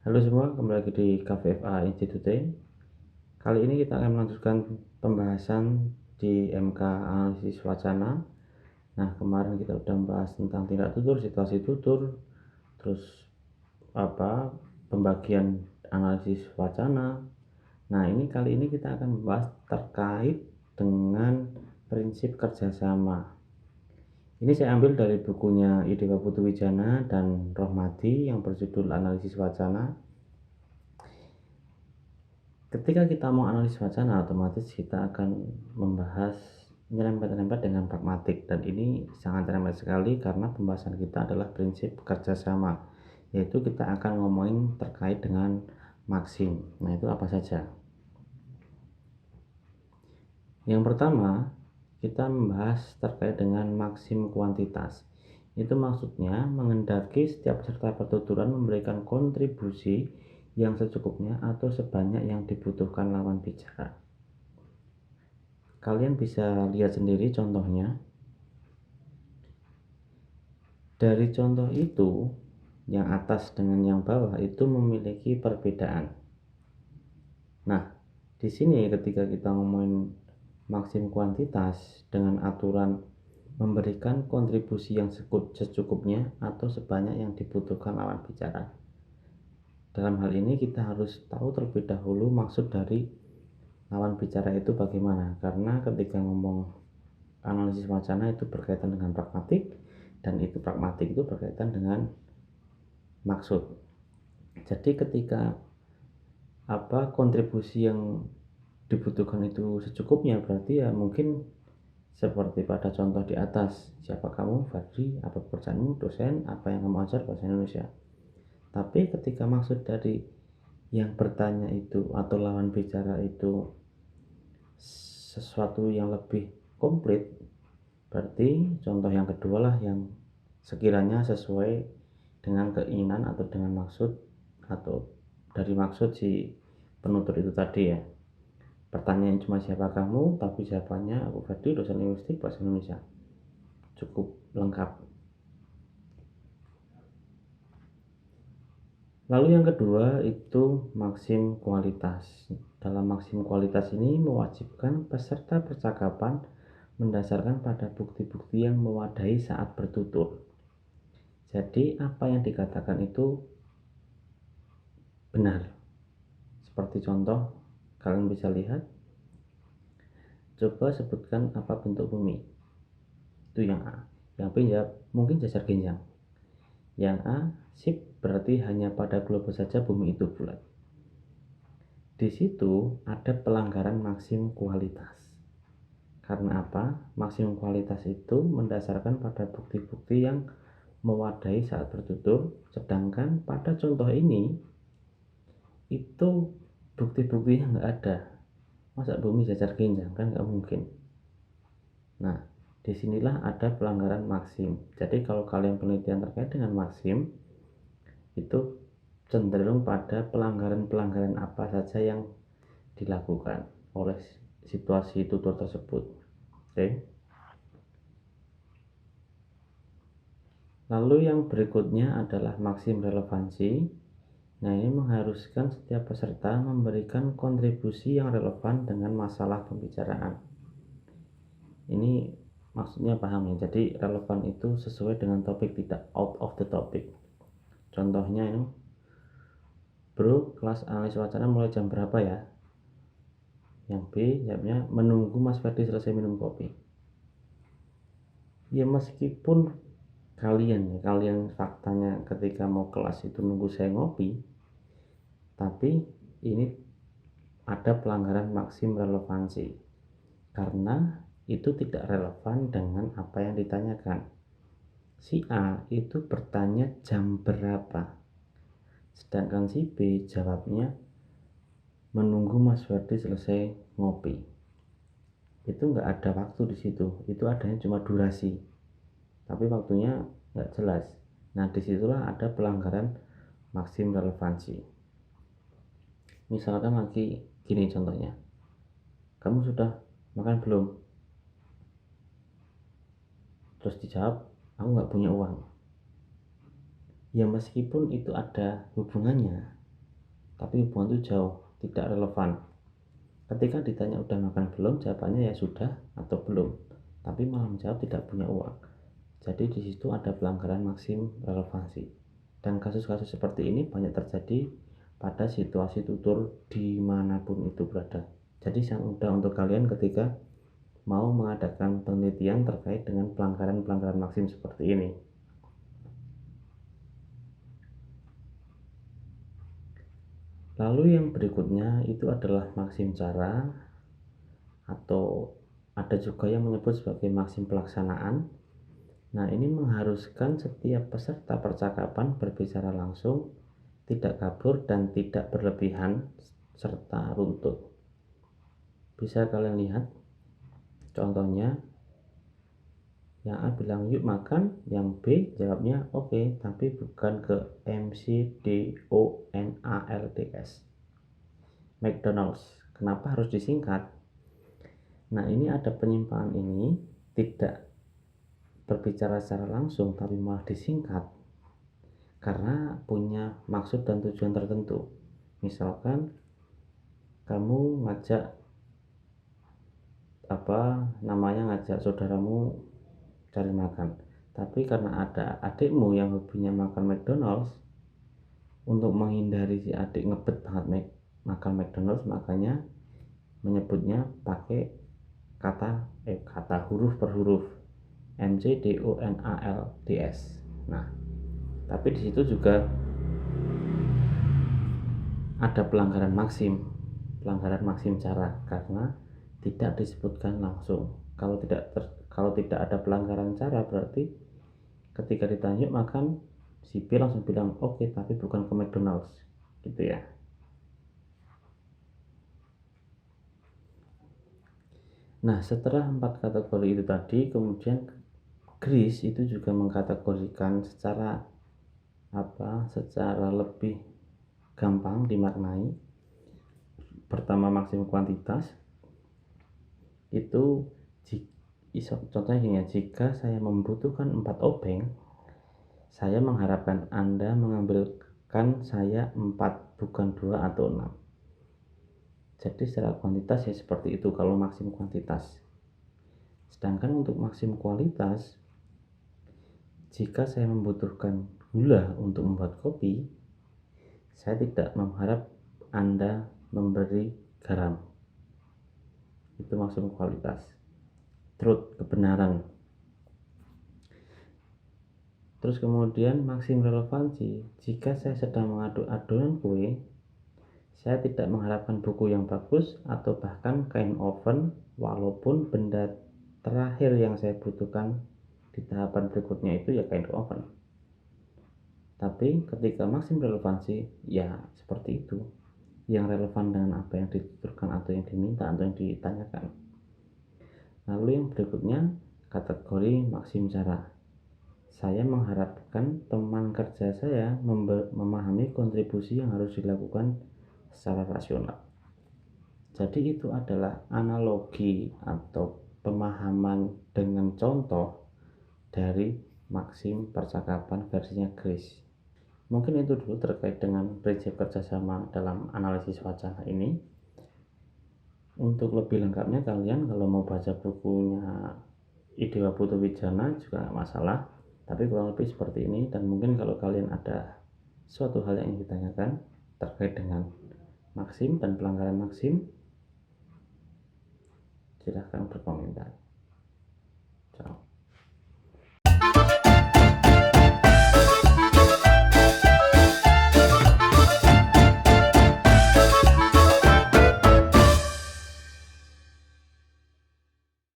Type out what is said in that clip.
Halo semua, kembali lagi di KVFA Institute. Kali ini kita akan melanjutkan pembahasan di MK analisis wacana. Nah, kemarin kita sudah membahas tentang tindak tutur, situasi tutur, terus pembagian analisis wacana. Nah, kali ini kita akan membahas terkait dengan prinsip kerjasama. Ini saya ambil dari bukunya Ideva Putu Wijana dan Rohmadi yang berjudul Analisis Wacana. Ketika kita mau analisis wacana, otomatis kita akan membahas nyerempet-nyerempet dengan pragmatik, dan ini sangat nyerempet sekali karena pembahasan kita adalah prinsip kerjasama, yaitu kita akan ngomongin terkait dengan maksim. Nah, itu apa saja? Yang pertama, kita membahas terkait dengan maksim kuantitas. Itu maksudnya mengendaki setiap peserta pertuturan memberikan kontribusi yang secukupnya atau sebanyak yang dibutuhkan lawan bicara. Kalian bisa lihat sendiri contohnya. Dari contoh itu, yang atas dengan yang bawah itu memiliki perbedaan. Nah, di sini ketika kita ngomongin maksim kuantitas dengan aturan memberikan kontribusi yang secukupnya atau sebanyak yang dibutuhkan lawan bicara. Dalam hal ini kita harus tahu terlebih dahulu maksud dari lawan bicara itu bagaimana, karena ketika ngomong analisis wacana itu berkaitan dengan pragmatik, dan itu pragmatik itu berkaitan dengan maksud. Jadi ketika kontribusi yang dibutuhkan itu secukupnya, berarti ya mungkin seperti pada contoh di atas, siapa kamu, Fadri, apa pekerjaanmu, dosen, apa yang kamu ajar, bahasa Indonesia. Tapi ketika maksud dari yang bertanya itu atau lawan bicara itu sesuatu yang lebih komplit, berarti contoh yang kedua lah yang sekiranya sesuai dengan keinginan atau dengan maksud atau dari maksud si penutur itu tadi ya. Pertanyaan cuma siapa kamu, tapi jawabannya aku Fadli, dosen linguistik bahasa Indonesia. Cukup lengkap. Lalu yang kedua itu maksim kualitas. Dalam maksim kualitas ini mewajibkan peserta percakapan mendasarkan pada bukti-bukti yang mewadai saat bertutur. Jadi apa yang dikatakan itu benar. Seperti contoh, kalian bisa lihat. Coba sebutkan apa bentuk bumi. Itu yang A. Yang B jawab mungkin jajar genjang. Yang A, sip, berarti hanya pada globus saja bumi itu bulat. Di situ ada pelanggaran maksim kualitas. Karena apa? Maksim kualitas itu mendasarkan pada bukti-bukti yang mewadai saat bertutur, sedangkan pada contoh ini itu bukti-buktinya nggak ada. Masa bumi jajar genjang, kan nggak mungkin. Nah, disinilah ada pelanggaran maksim. Jadi kalau kalian penelitian terkait dengan maksim, itu cenderung pada pelanggaran-pelanggaran apa saja yang dilakukan oleh situasi tutur tersebut. Oke. Lalu yang berikutnya adalah maksim relevansi. Nah, ini mengharuskan setiap peserta memberikan kontribusi yang relevan dengan masalah pembicaraan. Ini maksudnya paham ya. Jadi relevan itu sesuai dengan topik, tidak out of the topic. Contohnya ini, bro, kelas analis wacana mulai jam berapa ya? Yang B jawabnya menunggu Mas Ferdi selesai minum kopi. Ya meskipun kalian faktanya ketika mau kelas itu nunggu saya ngopi, tapi ini ada pelanggaran maksim relevansi karena itu tidak relevan dengan apa yang ditanyakan. Si A itu bertanya jam berapa, sedangkan si B jawabnya menunggu Mas Ferdi selesai ngopi. Itu nggak ada waktu di situ, itu adanya cuma durasi, tapi waktunya nggak jelas. Nah, disitulah ada pelanggaran maksim relevansi. Misalkan lagi gini contohnya, kamu sudah makan belum? Terus dijawab, aku nggak punya uang. Ya meskipun itu ada hubungannya, tapi hubungan itu jauh, tidak relevan. Ketika ditanya udah makan belum, jawabannya ya sudah atau belum, tapi malah menjawab tidak punya uang. Jadi di situ ada pelanggaran maksim relevansi. Dan kasus-kasus seperti ini banyak terjadi pada situasi tutur dimanapun itu berada. Jadi sangat mudah untuk kalian ketika mau mengadakan penelitian terkait dengan pelanggaran-pelanggaran maksim seperti ini. Lalu yang berikutnya itu adalah maksim cara, atau ada juga yang menyebut sebagai maksim pelaksanaan. Nah, ini mengharuskan setiap peserta percakapan berbicara langsung, tidak kabur dan tidak berlebihan, serta runtut. Bisa kalian lihat contohnya, yang A bilang yuk makan, yang B jawabnya oke, tapi bukan ke McDonald's. McDonald's. Kenapa harus disingkat? Nah, ini ada penyimpangan ini, tidak berbicara secara langsung tapi malah disingkat karena punya maksud dan tujuan tertentu. Misalkan kamu ngajak ngajak saudaramu cari makan, tapi karena ada adikmu yang hobinya makan McDonald's, untuk menghindari si adik ngebet banget makan McDonald's, makanya menyebutnya pakai kata huruf per huruf, McDonalds. Nah, tapi di situ juga ada pelanggaran maksim cara, karena tidak disebutkan langsung. Kalau tidak ada pelanggaran cara, berarti ketika ditanya makan, si B langsung bilang oke, tapi bukan ke McDonald's, gitu ya. Nah, setelah 4 kategori itu tadi, kemudian GRIS itu juga mengkategorikan secara lebih gampang dimaknai. Pertama, maksim kuantitas itu contohnya gini ya, jika saya membutuhkan 4 obeng, saya mengharapkan Anda mengambilkan saya 4, bukan 2 atau 6. Jadi secara kuantitas ya seperti itu kalau maksim kuantitas. Sedangkan untuk maksim kualitas, jika saya membutuhkan gula untuk membuat kopi, saya tidak mengharap Anda memberi garam. Itu maksim kualitas. Truth, kebenaran. Terus kemudian maksim relevansi, jika saya sedang mengaduk adonan kue, saya tidak mengharapkan buku yang bagus atau bahkan kain oven, walaupun benda terakhir yang saya butuhkan di tahapan berikutnya itu ya kain oven. Tapi ketika maksim relevansi, ya seperti itu, yang relevan dengan apa yang dituturkan atau yang diminta atau yang ditanyakan. Lalu yang berikutnya, kategori maksim cara. Saya mengharapkan teman kerja saya memahami kontribusi yang harus dilakukan secara rasional. Jadi itu adalah analogi atau pemahaman dengan contoh dari maksim percakapan versinya GRIS. Mungkin itu dulu terkait dengan prinsip kerjasama dalam analisis wacana ini. Untuk lebih lengkapnya kalian kalau mau baca bukunya Idewa Putu Wijana juga nggak masalah, tapi kurang lebih seperti ini. Dan mungkin kalau kalian ada suatu hal yang ingin ditanyakan terkait dengan maksim dan pelanggaran maksim, silahkan berkomentar. Ciao.